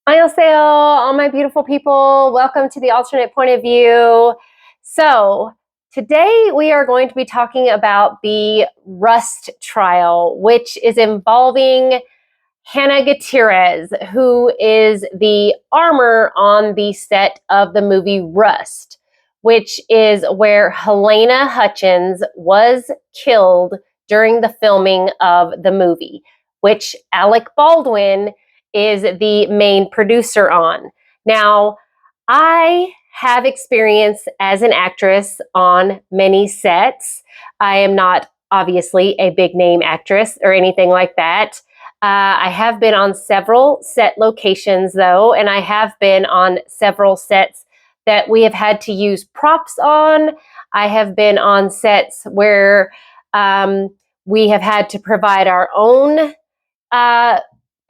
Annyeonghaseyo, all my beautiful people. Welcome to the alternate point of view. So today we are going to be talking about the Rust trial, which is involving Hannah Guttirez, who is the armor on the set of the movie Rust, which is where Hylana Hutchins was killed during the filming of the movie, which Alec Baldwin is the main producer on. Now, I have experience as an actress on many sets. I am not obviously a big name actress or anything like that. I have been on several set locations though, and I have been on several sets that we have had to use props on. I have been on sets where we have had to provide our own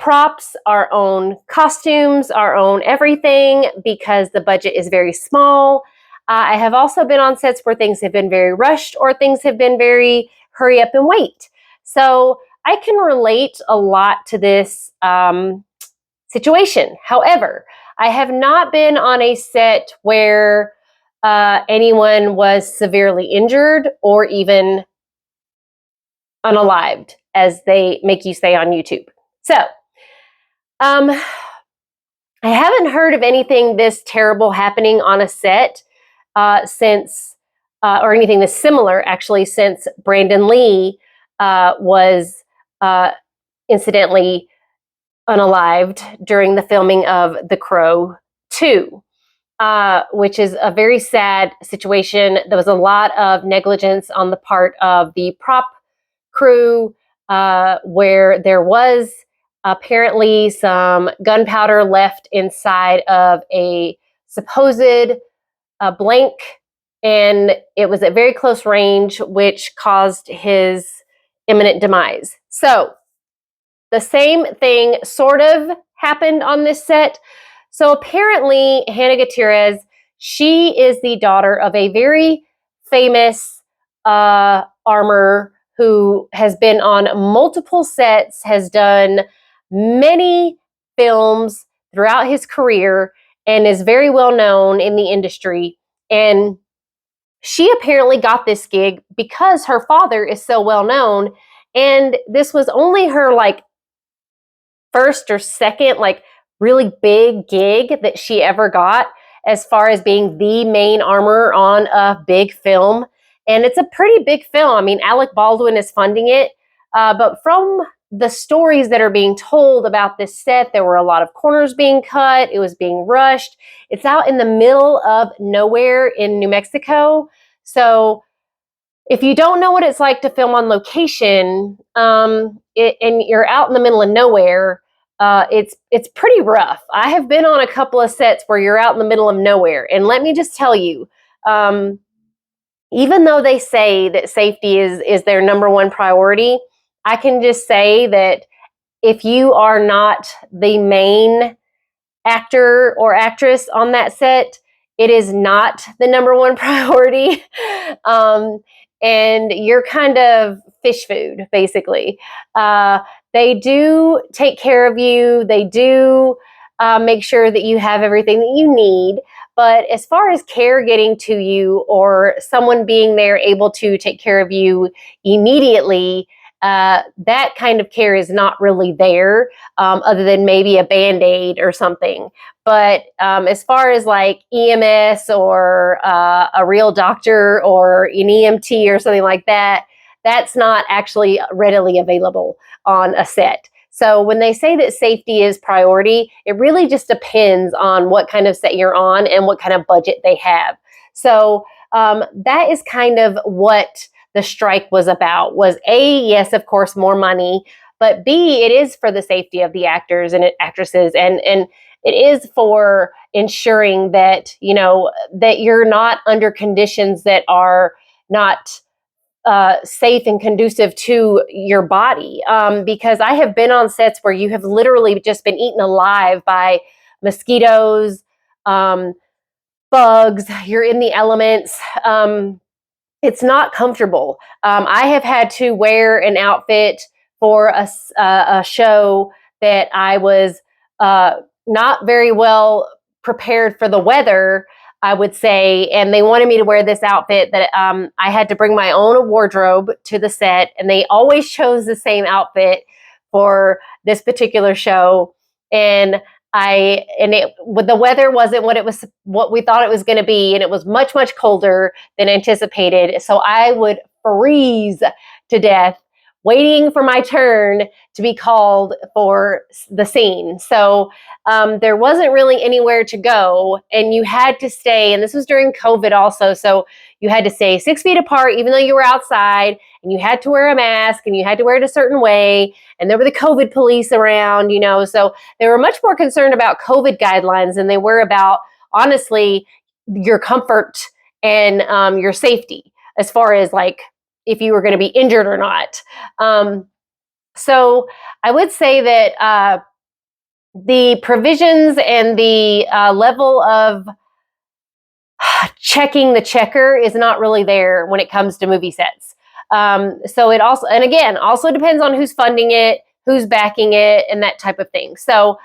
props, our own costumes, our own everything because the budget is very small. I have also been on sets where things have been very rushed or things have been very hurry up and wait. So I can relate a lot to this situation. However, I have not been on a set where anyone was severely injured or even unalived, as they make you say on YouTube. So, I haven't heard of anything this terrible happening on a set since, or anything this similar actually, since Brandon Lee was incidentally unalived during the filming of The Crow 2, which is a very sad situation. There was a lot of negligence on the part of the prop crew, where there was apparently some gunpowder left inside of a supposed blank, and it was at very close range, which caused his imminent demise. So the same thing sort of happened on this set. So apparently, Hannah Guttirez, she is the daughter of a very famous armor who has been on multiple sets, has done many films throughout his career, and is very well known in the industry. And she apparently got this gig because her father is so well known. And this was only her first or second really big gig that she ever got as far as being the main armor on a big film. And it's a pretty big film. I mean, Alec Baldwin is funding it. But from the stories that are being told about this set, there were a lot of corners being cut. It was being rushed. It's out in the middle of nowhere in New Mexico. So if you don't know what it's like to film on location, and you're out in the middle of nowhere, it's pretty rough. I have been on a couple of sets where you're out in the middle of nowhere, and let me just tell you, even though they say that safety is their number one priority, I can just say that if you are not the main actor or actress on that set, it is not the number one priority. And you're kind of fish food, basically. They do take care of you. They do make sure that you have everything that you need. But as far as care getting to you or someone being there able to take care of you immediately, that kind of care is not really there, other than maybe a Band-Aid or something. But as far as EMS or a real doctor or an EMT or something like that, that's not actually readily available on a set. So when they say that safety is priority, it really just depends on what kind of set you're on and what kind of budget they have. So that is kind of what the strike was about. Was A, yes, of course, more money, but B, it is for the safety of the actors and actresses, and it is for ensuring that that you're not under conditions that are not safe and conducive to your body. Because I have been on sets where you have literally just been eaten alive by mosquitoes, bugs. You're in the elements. It's not comfortable. I have had to wear an outfit for a show that I was not very well prepared for the weather, I would say, and they wanted me to wear this outfit that I had to bring my own wardrobe to the set, and they always chose the same outfit for this particular show. And the weather wasn't what we thought it was going to be, and it was much, much colder than anticipated. So I would freeze to death waiting for my turn to be called for the scene. So there wasn't really anywhere to go, and you had to stay, and this was during COVID also, so you had to stay 6 feet apart even though you were outside, and you had to wear a mask, and you had to wear it a certain way, and there were the COVID police around, so they were much more concerned about COVID guidelines than they were about, honestly, your comfort and your safety as far as like if you were going to be injured or not. So I would say that the provisions and the level of checking the checker is not really there when it comes to movie sets. So it also, and again, also depends on who's funding it, who's backing it, and that type of thing. So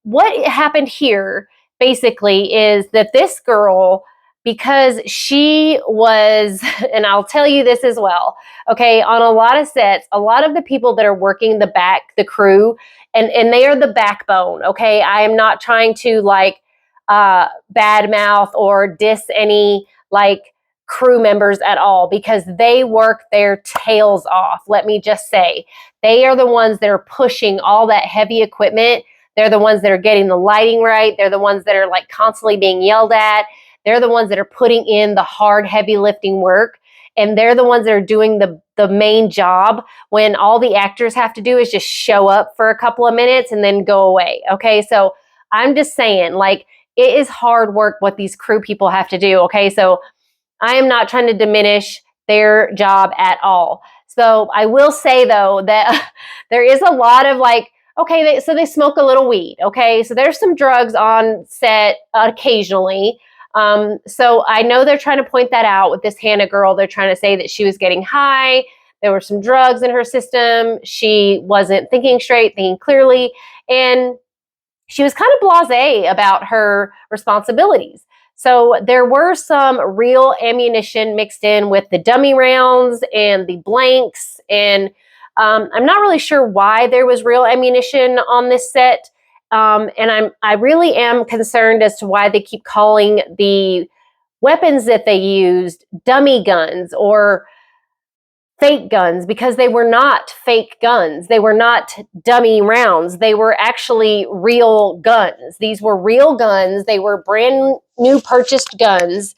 what happened here basically is that this girl, because she was, and I'll tell you this as well, okay, on a lot of sets, a lot of the people that are working the crew, and they are the backbone, okay? I am not trying to like badmouth or diss any like crew members at all, because they work their tails off. Let me just say, they are the ones that are pushing all that heavy equipment. They're the ones that are getting the lighting right. They're the ones that are like constantly being yelled at. They're the ones that are putting in the hard, heavy lifting work. And they're the ones that are doing the main job when all the actors have to do is just show up for a couple of minutes and then go away. Okay, so I'm just saying, like, it is hard work what these crew people have to do. Okay, so I am not trying to diminish their job at all. So I will say though that there is a lot of like, okay, so they smoke a little weed. Okay, so there's some drugs on set occasionally. So I know they're trying to point that out with this Hannah girl. They're trying to say that she was getting high. There were some drugs in her system. She wasn't thinking straight, thinking clearly, and she was kind of blasé about her responsibilities. So there were some real ammunition mixed in with the dummy rounds and the blanks, and I'm not really sure why there was real ammunition on this set. And I really am concerned as to why they keep calling the weapons that they used dummy guns or fake guns, because they were not fake guns. They were not dummy rounds. They were actually real guns. These were real guns. They were brand new purchased guns.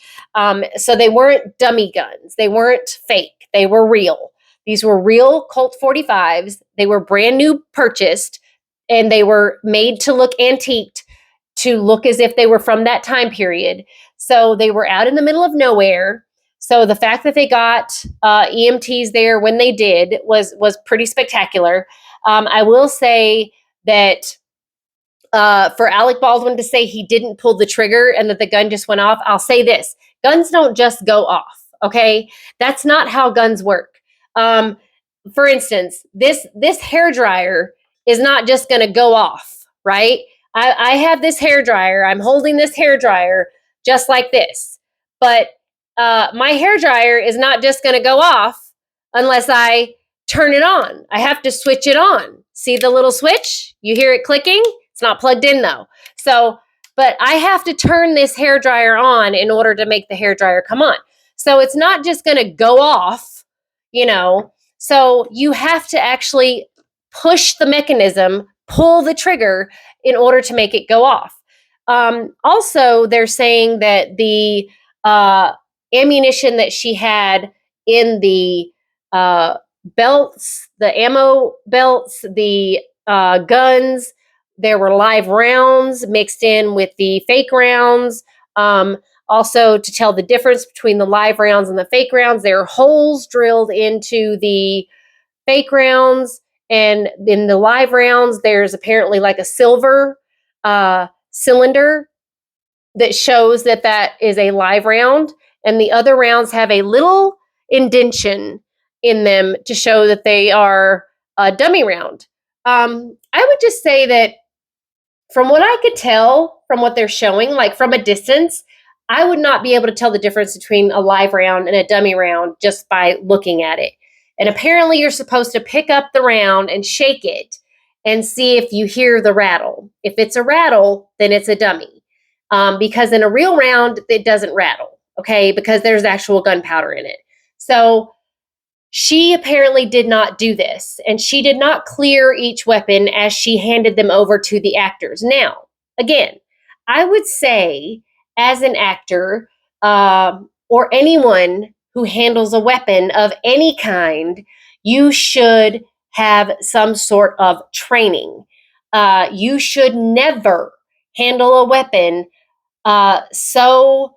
So they weren't dummy guns. They weren't fake. They were real. These were real Colt 45s. They were brand new purchased, and they were made to look antiqued, to look as if they were from that time period. So they were out in the middle of nowhere. So the fact that they got EMTs there when they did was pretty spectacular. I will say that for Alec Baldwin to say he didn't pull the trigger and that the gun just went off, I'll say this: guns don't just go off. Okay, that's not how guns work. For instance, this hairdryer is not just going to go off, right? I have this hairdryer. I'm holding this hairdryer just like this, but my hairdryer is not just going to go off unless I turn it on. I have to switch it on. See the little switch? You hear it clicking? It's not plugged in though. So, but I have to turn this hairdryer on in order to make the hairdryer come on. So it's not just going to go off, So you have to actually push the mechanism, pull the trigger in order to make it go off. Also, they're saying that the ammunition that she had in the belts, the ammo belts, the guns, there were live rounds mixed in with the fake rounds. Also, to tell the difference between the live rounds and the fake rounds, there are holes drilled into the fake rounds, and in the live rounds, there's apparently like a silver cylinder that shows that that is a live round, and the other rounds have a little indentation in them to show that they are a dummy round. I would just say that from what I could tell from what they're showing, like from a distance, I would not be able to tell the difference between a live round and a dummy round just by looking at it. And apparently, you're supposed to pick up the round and shake it and see if you hear the rattle. If it's a rattle, then it's a dummy. Because in a real round, it doesn't rattle, okay, because there's actual gunpowder in it. So she apparently did not do this, and she did not clear each weapon as she handed them over to the actors. Now, again, I would say, as an actor or anyone who handles a weapon of any kind, you should have some sort of training. You should never handle a weapon so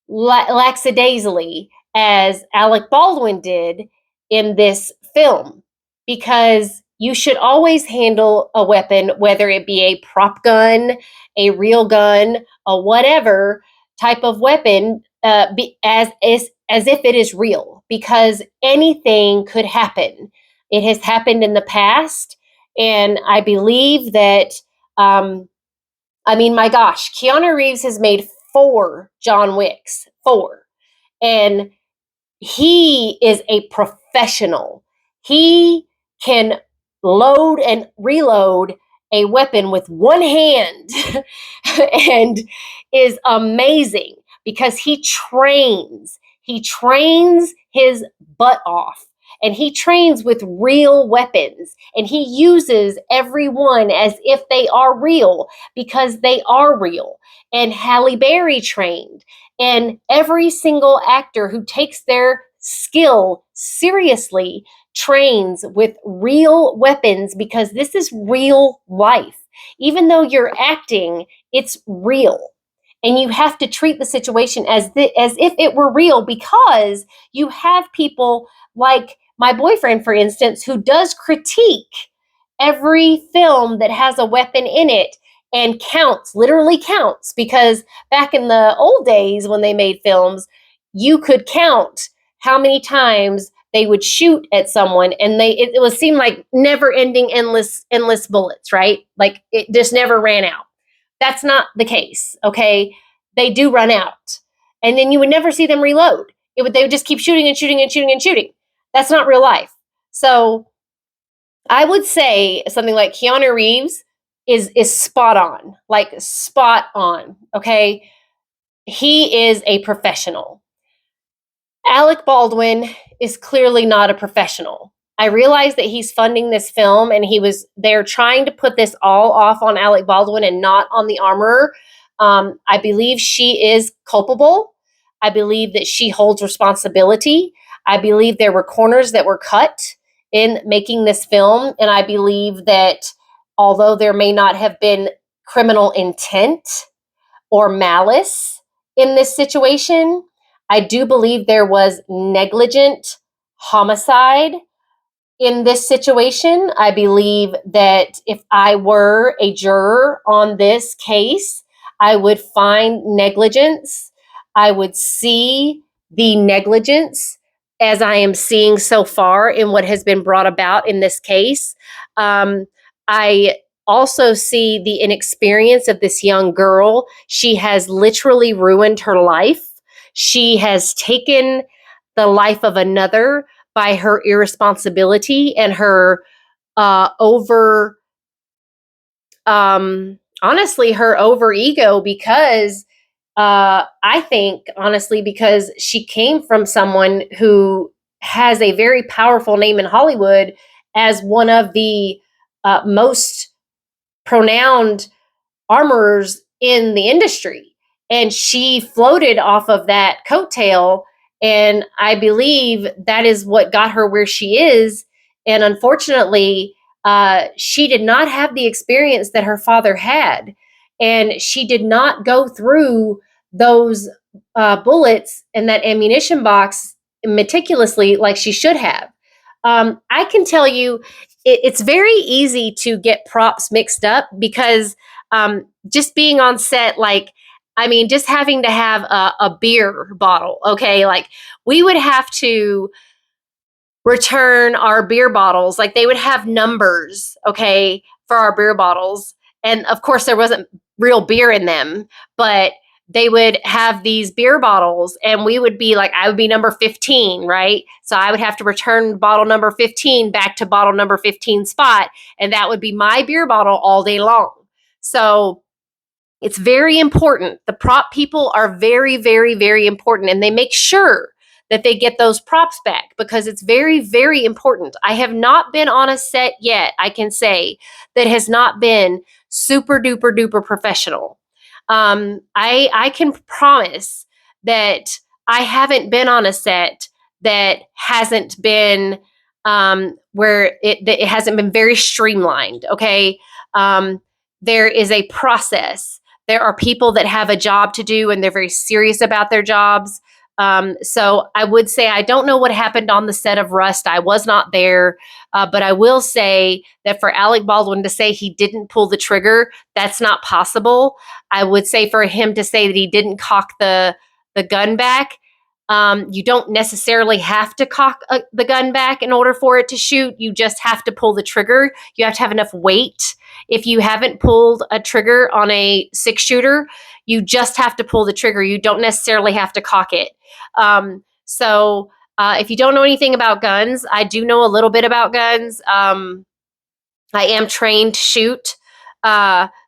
lackadaisically as Alec Baldwin did in this film, because you should always handle a weapon, whether it be a prop gun, a real gun, a whatever type of weapon, as if it is real, because anything could happen. It has happened in the past, and I believe that. I mean, my gosh, Keanu Reeves has made 4 John Wicks, 4. And he is a professional. He can load and reload a weapon with one hand and is amazing because he trains. He trains his butt off, and he trains with real weapons, and he uses every one as if they are real because they are real. And Halle Berry trained, and every single actor who takes their skill seriously trains with real weapons because this is real life. Even though you're acting, it's real. And you have to treat the situation as if it were real, because you have people like my boyfriend, for instance, who does critique every film that has a weapon in it and counts, literally counts, because back in the old days when they made films, you could count how many times they would shoot at someone, and it would seem like never ending endless bullets, right? Like it just never ran out. That's not the case, okay? They do run out. And then you would never see them reload. They would just keep shooting and shooting and shooting and shooting. That's not real life. So I would say something like Keanu Reeves is spot on, like spot on. Okay, he is a professional. Alec Baldwin is clearly not a professional. I realize that he's funding this film, and they're trying to put this all off on Alec Baldwin and not on the armorer. I believe she is culpable. I believe that she holds responsibility. I believe there were corners that were cut in making this film, and I believe that although there may not have been criminal intent or malice in this situation, I do believe there was negligent homicide in this situation. I believe that if I were a juror on this case, I would find negligence. I would see the negligence as I am seeing so far in what has been brought about in this case. I also see the inexperience of this young girl. She has literally ruined her life. She has taken the life of another by her irresponsibility and her over honestly, her over ego, because I think honestly, because she came from someone who has a very powerful name in Hollywood as one of the most pronounced armorers in the industry. And she floated off of that coattail. And I believe that is what got her where she is. And unfortunately, she did not have the experience that her father had. And she did not go through those bullets and that ammunition box meticulously like she should have. I can tell you, it's very easy to get props mixed up because just being on set, like, I mean, just having to have a beer bottle, okay? Like, we would have to return our beer bottles. Like, they would have numbers, okay, for our beer bottles. and of course there wasn't real beer in them, but they would have these beer bottles, and we would be like, I would be number 15, right? So I would have to return bottle number 15 back to bottle number 15 spot, and that would be my beer bottle all day long. So it's very important. The prop people are very, very, very important, and they make sure that they get those props back because it's very, very important. I have not been on a set yet, I can say, that has not been super duper duper professional. I can promise that I haven't been on a set that hasn't been where it hasn't been very streamlined. Okay, there is a process. There are people that have a job to do and they're very serious about their jobs. So I would say I don't know what happened on the set of Rust. I was not there, but I will say that for Alec Baldwin to say he didn't pull the trigger, that's not possible. I would say for him to say that he didn't cock the gun back. You don't necessarily have to cock the gun back in order for it to shoot. You just have to pull the trigger. You have to have enough weight. If you haven't pulled a trigger on a 6-shooter, you just have to pull the trigger. You don't necessarily have to cock it. So if you don't know anything about guns, I do know a little bit about guns. I am trained to shoot.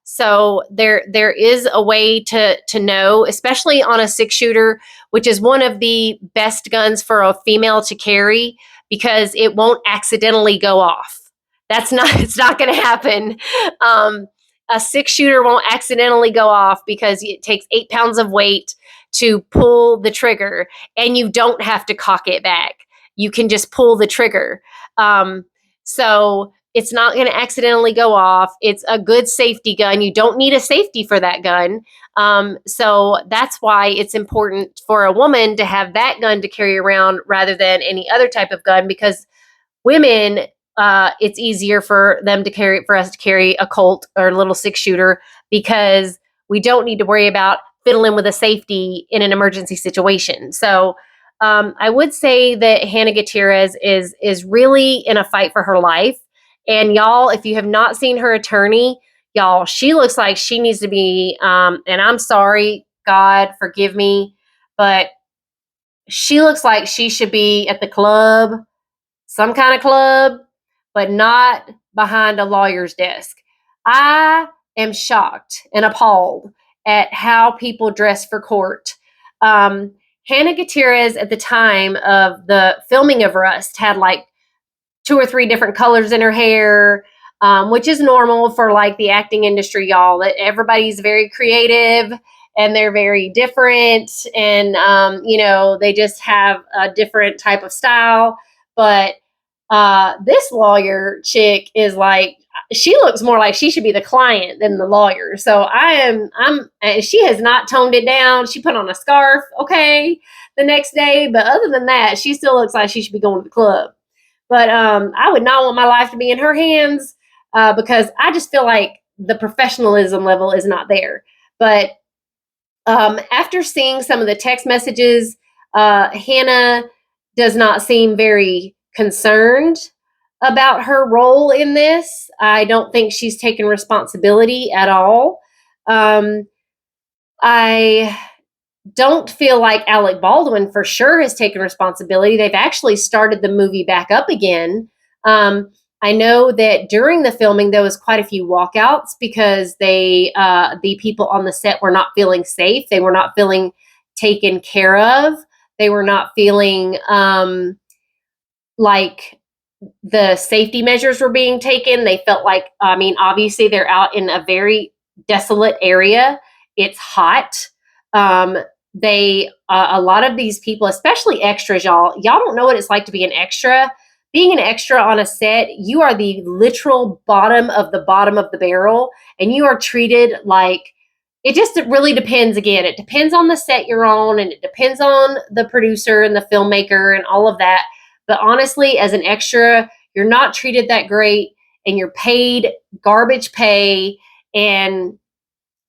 So there is a way to know, especially on a 6-shooter, which is one of the best guns for a female to carry because it won't accidentally go off. It's not going to happen. A 6-shooter won't accidentally go off because it takes 8 pounds of weight to pull the trigger, and you don't have to cock it back. You can just pull the trigger. So it's not going to accidentally go off. It's a good safety gun. You don't need a safety for that gun. So that's why it's important for a woman to have that gun to carry around rather than any other type of gun, because women, it's easier for us to carry a Colt or a little 6-shooter because we don't need to worry about fiddling with a safety in an emergency situation. So I would say that Hannah Guttirez is really in a fight for her life. And y'all, if you have not seen her attorney, y'all, she looks like she needs to be, and I'm sorry, God, forgive me, but she looks like she should be at the club, some kind of club, but not behind a lawyer's desk. I am shocked and appalled at how people dress for court. Hannah Guttirez, at the time of the filming of Rust, had like 2 or 3 different colors in her hair, which is normal for like the acting industry, y'all. That everybody's very creative and they're very different, and they just have a different type of style. But this lawyer chick is like, she looks more like she should be the client than the lawyer. So and she has not toned it down. She put on a scarf, okay, the next day, but other than that, she still looks like she should be going to the club. But I would not want my life to be in her hands because I just feel like the professionalism level is not there. But after seeing some of the text messages, Hannah does not seem very concerned about her role in this. I don't think she's taken responsibility at all. I don't feel like Alec Baldwin for sure has taken responsibility. They've actually started the movie back up again. I know that during the filming there was quite a few walkouts because the people on the set were not feeling safe. They were not feeling taken care of. They were not feeling like the safety measures were being taken. They felt like, obviously they're out in a very desolate area. It's hot. A lot of these people, especially extras, y'all don't know what it's like to be an extra. Being an extra on a set, you are the literal bottom of the barrel, and you are treated like, it really depends. Again, it depends on the set you're on, and it depends on the producer and the filmmaker and all of that. But honestly, as an extra, you're not treated that great, and you're paid garbage pay. And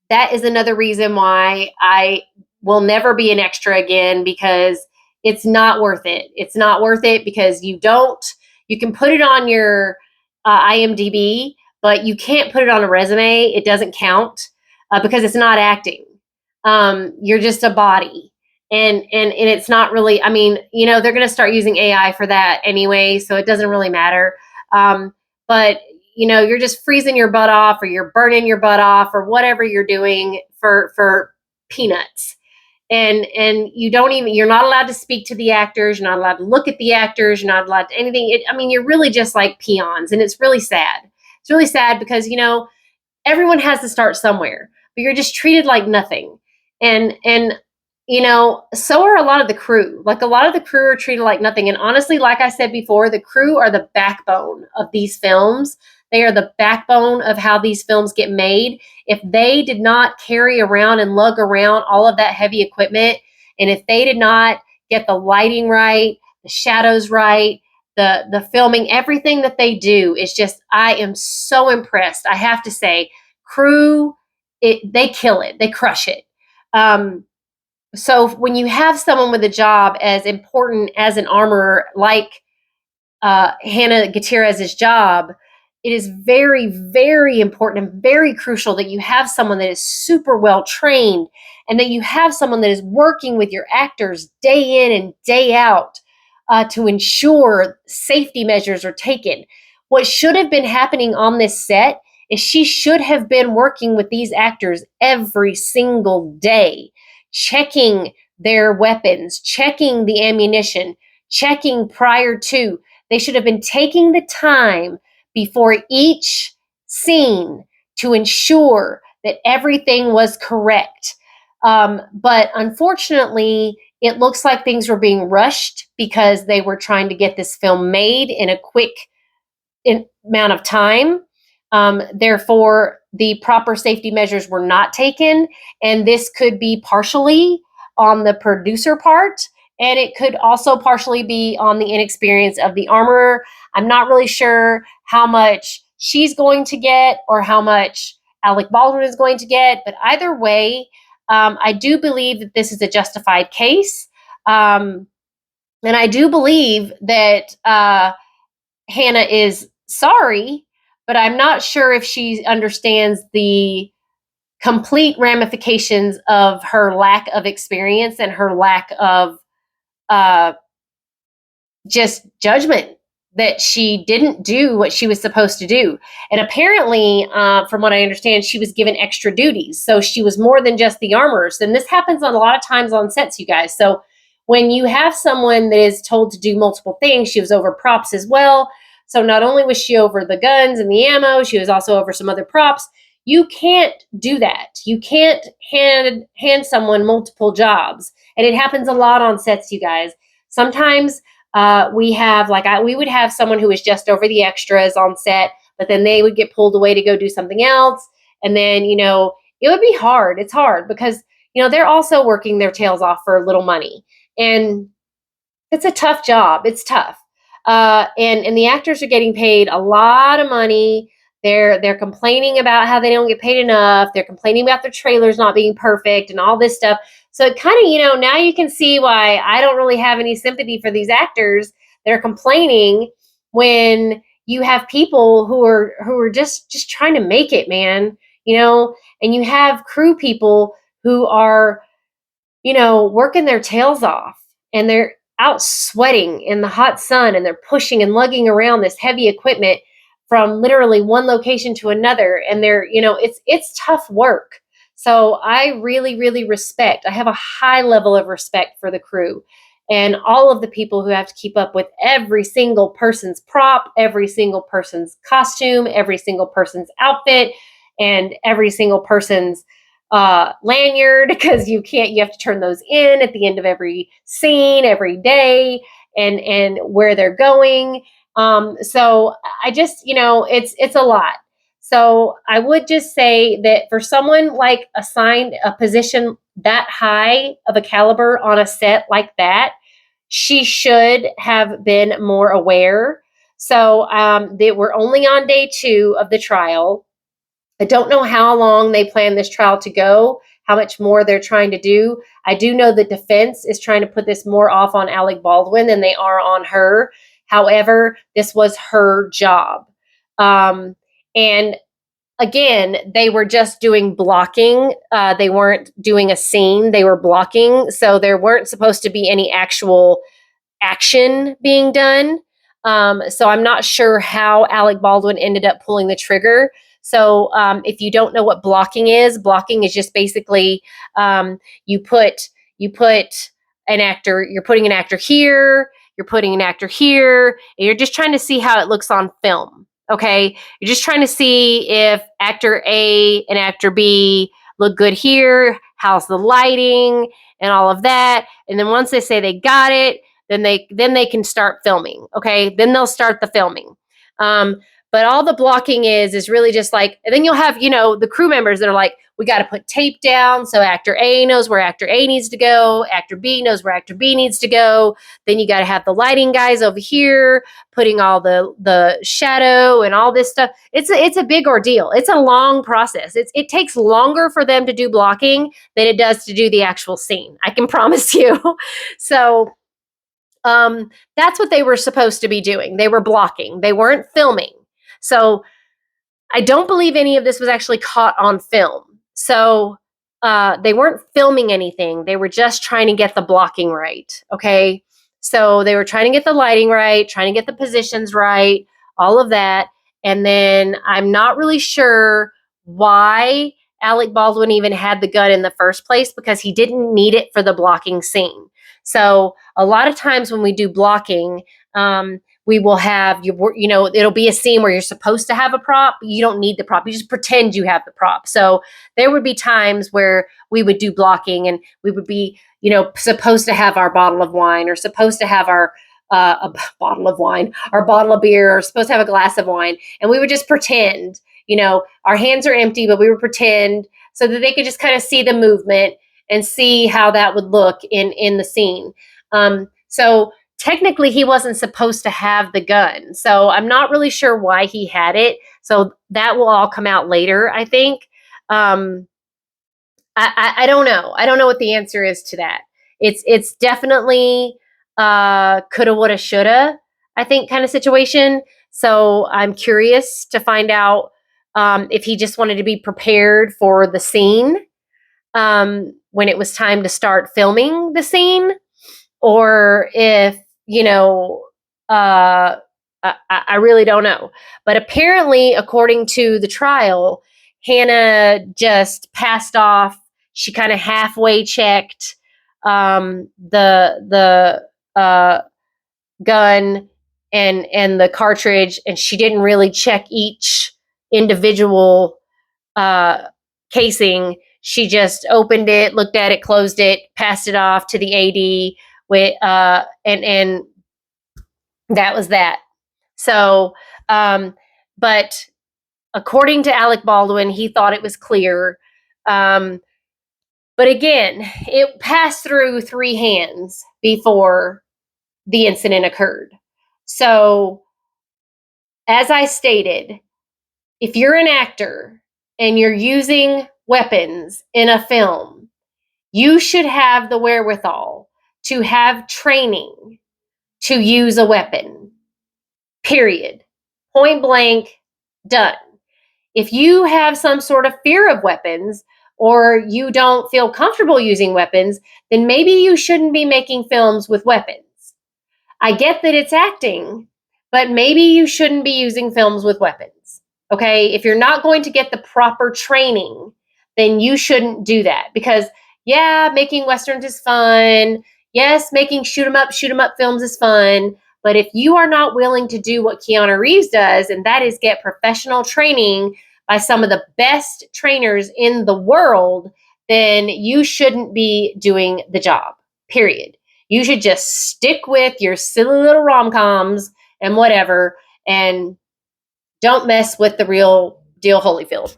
that is another reason why I will never be an extra again, because it's not worth it. It's not worth it because you can put it on your IMDb, but you can't put it on a resume. It doesn't count because it's not acting. You're just a body. And it's not really, I mean, they're going to start using AI for that anyway, so it doesn't really matter. But you're just freezing your butt off, or you're burning your butt off, or whatever you're doing for peanuts. And you're not allowed to speak to the actors. You're not allowed to look at the actors. You're not allowed to anything. You're really just like peons, and it's really sad. It's really sad because, everyone has to start somewhere, but you're just treated like nothing. And so are a lot of the crew. Like, a lot of the crew are treated like nothing. And honestly, like I said before, the crew are the backbone of these films. They are the backbone of how these films get made. If they did not carry around and lug around all of that heavy equipment, and if they did not get the lighting right, the shadows right, the filming, everything that they do is just, I am so impressed. I have to say, crew, they kill it. They crush it. So when you have someone with a job as important as an armorer, like Hannah Guttirez's job, it is very, very important and very crucial that you have someone that is super well trained, and that you have someone that is working with your actors day in and day out to ensure safety measures are taken. What should have been happening on this set is she should have been working with these actors every single day, checking their weapons, checking the ammunition, checking prior to. They should have been taking the time before each scene to ensure that everything was correct. But unfortunately, it looks like things were being rushed because they were trying to get this film made in a quick amount of time. Therefore, the proper safety measures were not taken, and this could be partially on the producer part, and it could also partially be on the inexperience of the armorer. I'm not really sure how much she's going to get or how much Alec Baldwin is going to get, but either way, I do believe that this is a justified case, and I do believe that Hannah is sorry, but I'm not sure if she understands the complete ramifications of her lack of experience and her lack of just judgment, that she didn't do what she was supposed to do. And apparently, from what I understand, she was given extra duties. So she was more than just the armorers. And this happens a lot of times on sets, you guys. So when you have someone that is told to do multiple things, she was over props as well. So not only was she over the guns and the ammo, she was also over some other props. You can't do that. You can't hand someone multiple jobs. And it happens a lot on sets, you guys. Sometimes we would have someone who was just over the extras on set, but then they would get pulled away to go do something else. And then, it would be hard. It's hard because, they're also working their tails off for little money. And it's a tough job. It's tough. And the actors are getting paid a lot of money. They're complaining about how they don't get paid enough. They're complaining about their trailers not being perfect and all this stuff. So it kind of, now you can see why I don't really have any sympathy for these actors that are complaining when you have people who are just trying to make it, man. And you have crew people who are, working their tails off, and they're out sweating in the hot sun, and they're pushing and lugging around this heavy equipment from literally one location to another. And they're, it's tough work. So I really, really I have a high level of respect for the crew and all of the people who have to keep up with every single person's prop, every single person's costume, every single person's outfit, and every single person's lanyard, because you have to turn those in at the end of every scene, every day, and where they're going. So I just, it's a lot. So I would just say that for someone like assigned a position that high of a caliber on a set like that, she should have been more aware. So they were only on day 2 of the trial. I don't know how long they plan this trial to go, how much more they're trying to do. I do know the defense is trying to put this more off on Alec Baldwin than they are on her. However, this was her job. And again, they were just doing blocking. They weren't doing a scene, they were blocking. So there weren't supposed to be any actual action being done. So I'm not sure how Alec Baldwin ended up pulling the trigger. So if you don't know what blocking is just basically you put you put an actor, you're putting an actor here, you're putting an actor here, and you're just trying to see how it looks on film. Okay, you're just trying to see if actor A and actor B look good here, how's the lighting, and all of that. And then once they say they got it, then they can start filming. Okay, then they'll start the filming. But all the blocking is really just like, and then you'll have, the crew members that are like, we got to put tape down so actor A knows where actor A needs to go, actor B knows where actor B needs to go. Then you got to have the lighting guys over here putting all the shadow and all this stuff. It's a big ordeal. It's a long process. It takes longer for them to do blocking than it does to do the actual scene. I can promise you. So that's what they were supposed to be doing. They were blocking. They weren't filming. So I don't believe any of this was actually caught on film. So they weren't filming anything. They were just trying to get the blocking right. Okay. So they were trying to get the lighting right, trying to get the positions right, all of that. And then I'm not really sure why Alec Baldwin even had the gun in the first place, because he didn't need it for the blocking scene. So a lot of times when we do blocking, we will have it'll be a scene where you're supposed to have a prop. You don't need the prop. You just pretend you have the prop. So there would be times where we would do blocking and we would be, supposed to have our bottle of wine, or supposed to have our a bottle of wine, our bottle of beer, or supposed to have a glass of wine. And we would just pretend, our hands are empty, but we would pretend so that they could just kind of see the movement and see how that would look in the scene. So technically he wasn't supposed to have the gun. So I'm not really sure why he had it. So that will all come out later, I think. I don't know. I don't know what the answer is to that. It's definitely coulda, woulda, shoulda, I think, kind of situation. So I'm curious to find out if he just wanted to be prepared for the scene when it was time to start filming the scene, or if, I really don't know. But apparently, according to the trial, Hannah just passed off. She kind of halfway checked the gun and the cartridge, and she didn't really check each individual casing. She just opened it, looked at it, closed it, passed it off to the AD with and that was that. So, but according to Alec Baldwin, he thought it was clear. But again, it passed through 3 hands before the incident occurred. So, as I stated, if you're an actor and you're using weapons in a film, you should have the wherewithal to have training to use a weapon. Period. Point blank, done. If you have some sort of fear of weapons, or you don't feel comfortable using weapons, then maybe you shouldn't be making films with weapons. I get that it's acting, but maybe you shouldn't be using films with weapons. Okay? If you're not going to get the proper training, then you shouldn't do that, because yeah, making westerns is fun. Yes, making shoot 'em up films is fun. But if you are not willing to do what Keanu Reeves does, and that is get professional training by some of the best trainers in the world, then you shouldn't be doing the job, period. You should just stick with your silly little rom-coms and whatever, and don't mess with the real deal Holyfield.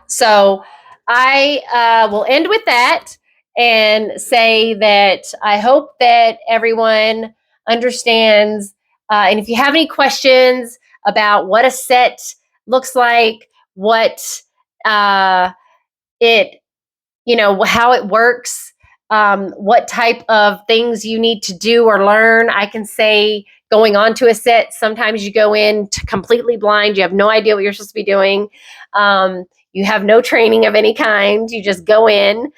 So I will end with that and say that I hope that everyone understands. And if you have any questions about what a set looks like, what it, how it works, what type of things you need to do or learn, I can say going onto a set. Sometimes you go in completely blind. You have no idea what you're supposed to be doing. You have no training of any kind. You just go in.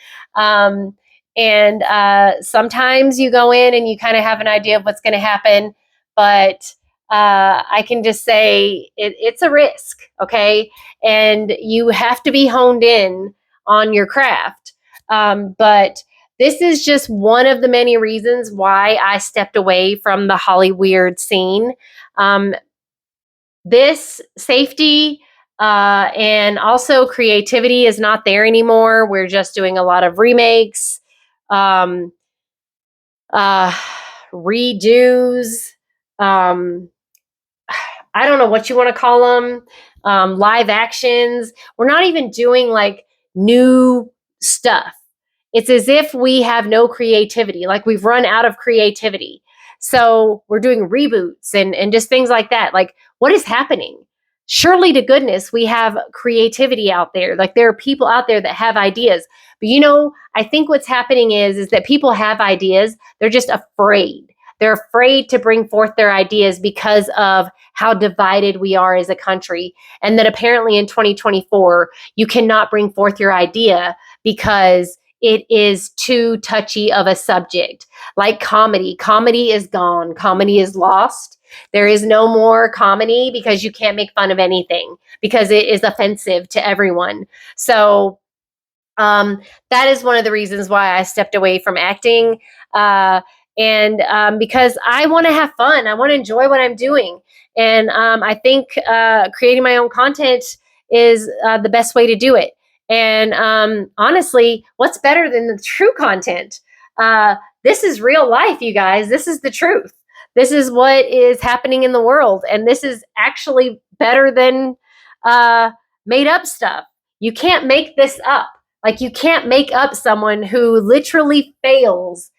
Sometimes you go in and you kind of have an idea of what's going to happen. But I can just say it's a risk, okay? And you have to be honed in on your craft. But this is just one of the many reasons why I stepped away from the Hollyweird scene. This safety and also creativity is not there anymore. We're just doing a lot of remakes, redos, I don't know what you want to call them, live actions. We're not even doing like new stuff. It's as if we have no creativity, like we've run out of creativity. So we're doing reboots and just things like that. Like, what is happening? Surely to goodness, we have creativity out there. Like, there are people out there that have ideas. But I think what's happening is that people have ideas. They're just afraid. They're afraid to bring forth their ideas because of how divided we are as a country. And that apparently in 2024, you cannot bring forth your idea because it is too touchy of a subject. Like comedy. Comedy is gone. Comedy is lost. There is no more comedy because you can't make fun of anything because it is offensive to everyone. So that is one of the reasons why I stepped away from acting. Because I want to have fun. I want to enjoy what I'm doing. And I think creating my own content is the best way to do it. And honestly, what's better than the true content? This is real life, you guys. This is the truth. This is what is happening in the world. And this is actually better than made up stuff. You can't make this up. Like, you can't make up someone who literally fails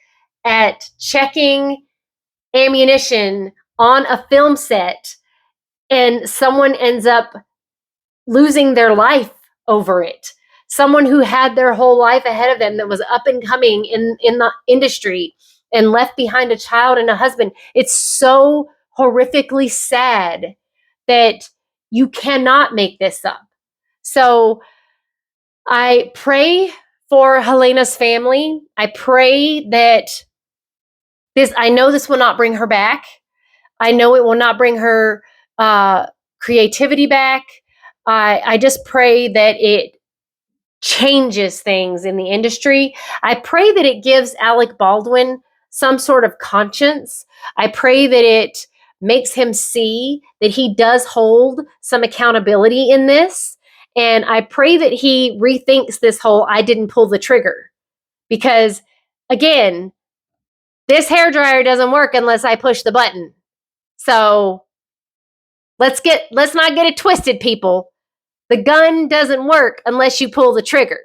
at checking ammunition on a film set and someone ends up losing their life over it. Someone who had their whole life ahead of them, that was up and coming in the industry, and left behind a child and a husband. It's so horrifically sad that you cannot make this up. So I pray for Hylana's family. I pray that I know this will not bring her back. I know it will not bring her creativity back. I just pray that it changes things in the industry. I pray that it gives Alec Baldwin some sort of conscience. I pray that it makes him see that he does hold some accountability in this. And I pray that he rethinks this whole "I didn't pull the trigger." Because, again, this hairdryer doesn't work unless I push the button. So let's not get it twisted, people. The gun doesn't work unless you pull the trigger.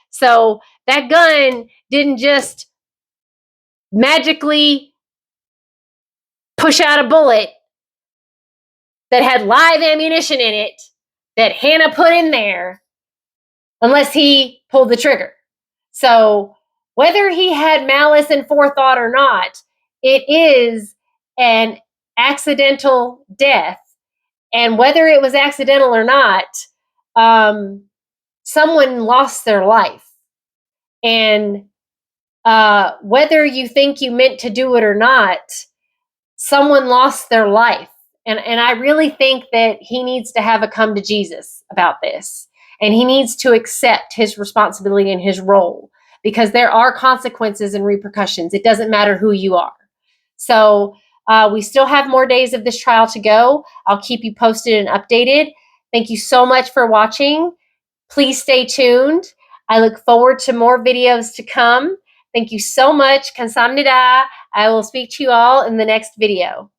So that gun didn't just magically push out a bullet that had live ammunition in it that Hannah put in there unless he pulled the trigger. So whether he had malice and forethought or not, it is an accidental death. And whether it was accidental or not, someone lost their life. And whether you think you meant to do it or not, someone lost their life. And I really think that he needs to have a come to Jesus about this. And he needs to accept his responsibility and his role, because there are consequences and repercussions. It doesn't matter who you are. So we still have more days of this trial to go. I'll keep you posted and updated. Thank you so much for watching. Please stay tuned. I look forward to more videos to come. Thank you so much. Kamsahamnida. I will speak to you all in the next video.